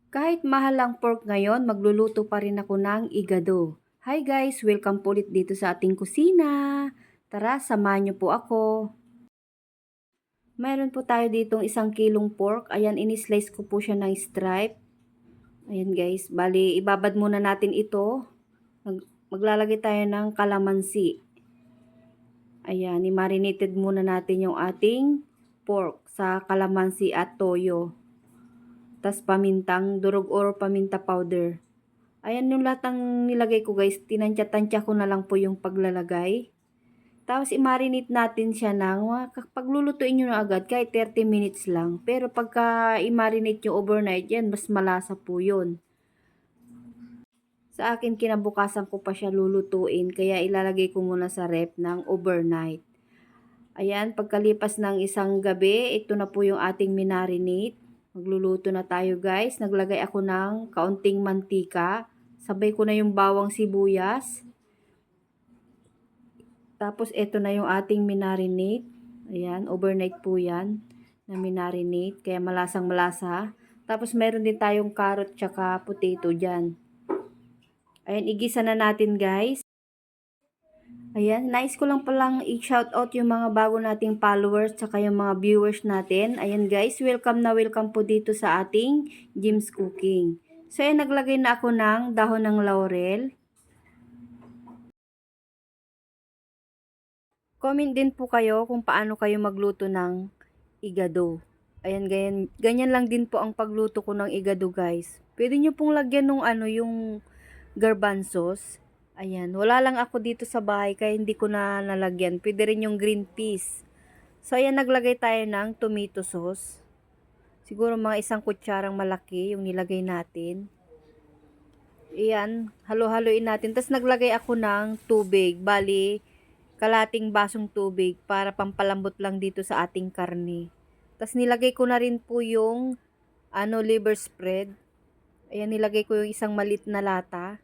Kahit mahal ang pork ngayon, magluluto pa rin ako ng igado. Hi guys! Welcome po ulit dito sa ating kusina. Tara, samahan niyo po ako. Mayroon po tayo ditong 1 kilong pork. Ayan, ini-slice ko po siya ng stripe. Ayan guys, bali ibabad muna natin ito. Maglalagay tayo ng kalamansi. Ayan, i-marinated muna natin yung ating pork sa kalamansi at toyo. Tas pamintang durog or paminta powder. Ayan yung lahat ng nilagay ko guys. Tinansya-tansya ko na lang po yung paglalagay. Tapos i-marinate natin siya ng paglulutuin nyo na agad kahit 30 minutes lang. Pero pagka i-marinate nyo overnight yan, mas malasa po yun. Sa akin kinabukasan ko pa siya lulutuin kaya ilalagay ko muna sa ref ng overnight. Ayan, pagkalipas ng isang gabi, ito na po yung ating minarinate. Magluluto na tayo guys. Naglagay ako ng kaunting mantika. Sabay ko na yung bawang sibuyas. Tapos ito na yung ating minarinate. Ayan, overnight po yan na minarinate. Kaya malasang malasa. Tapos meron din tayong carrot tsaka potato dyan. Ayan, igisa na natin guys. Ayan, nais ko lang palang i-shoutout yung mga bago nating followers tsaka yung mga viewers natin. Ayan guys, welcome na welcome po dito sa ating Jim's Cooking. So ayan, naglagay na ako ng dahon ng laurel. Comment din po kayo kung paano kayo magluto ng igado. Ayan, ganyan lang din po ang pagluto ko ng igado guys. Pwede nyo pong lagyan ng yung garbanzos. Ayan, wala lang ako dito sa bahay kaya hindi ko na nalagyan. Pwede rin yung green peas. So ayan, naglagay tayo ng tomato sauce. Siguro mga 1 kutsarang malaki yung nilagay natin. Ayan, halo-haloin natin. Tapos naglagay ako ng tubig. Bali, kalating basong tubig para pampalambot lang dito sa ating karne. Tapos nilagay ko na rin po yung liver spread. Ayan, nilagay ko yung isang maliit na lata.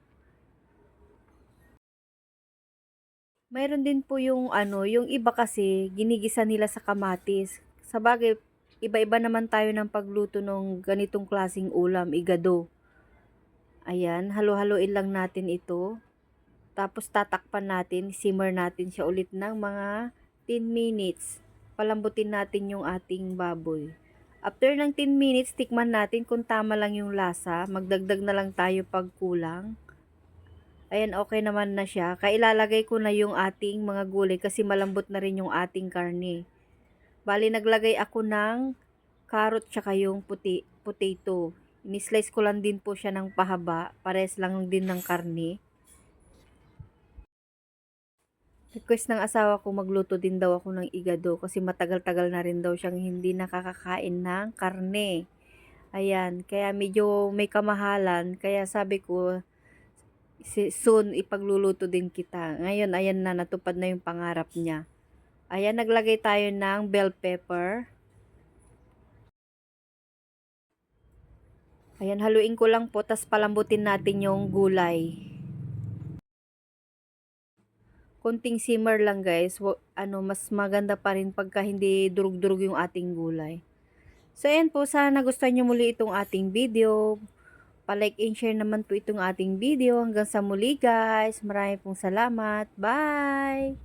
Mayroon din po yung yung iba kasi ginigisa nila sa kamatis. Sabagay, iba-iba naman tayo ng pagluto ng ganitong klasing ulam, igado. Ayan, halo-haloin lang natin ito. Tapos tatakpan natin, simmer natin siya ulit ng mga 10 minutes. Palambutin natin yung ating baboy. After ng 10 minutes, tikman natin kung tama lang yung lasa. Magdagdag na lang tayo pag kulang. Ayan, okay naman na siya. Kailalagay ko na yung ating mga gulay kasi malambot na rin yung ating karne. Bali, naglagay ako ng carrot tsaka yung potato. Ini-slice ko lang din po siya ng pahaba. Pares lang din ng karne. Request ng asawa ko magluto din daw ako ng igado kasi matagal-tagal na rin daw siyang hindi nakakakain ng karne. Ayan, kaya medyo may kamahalan. Kaya sabi ko, soon ipagluluto din kita. Ngayon, ayan na, natupad na yung pangarap niya. Ayan, naglagay tayo ng bell pepper. Ayan, haluin ko lang po, tas palambutin natin yung gulay. Konting simmer lang guys. Mas maganda pa rin pagka hindi durug-durug yung ating gulay. So ayan po, sana nagustuhan nyo muli itong ating video. Pa-like and share naman po itong ating video. Hanggang sa muli guys. Maraming pong salamat. Bye!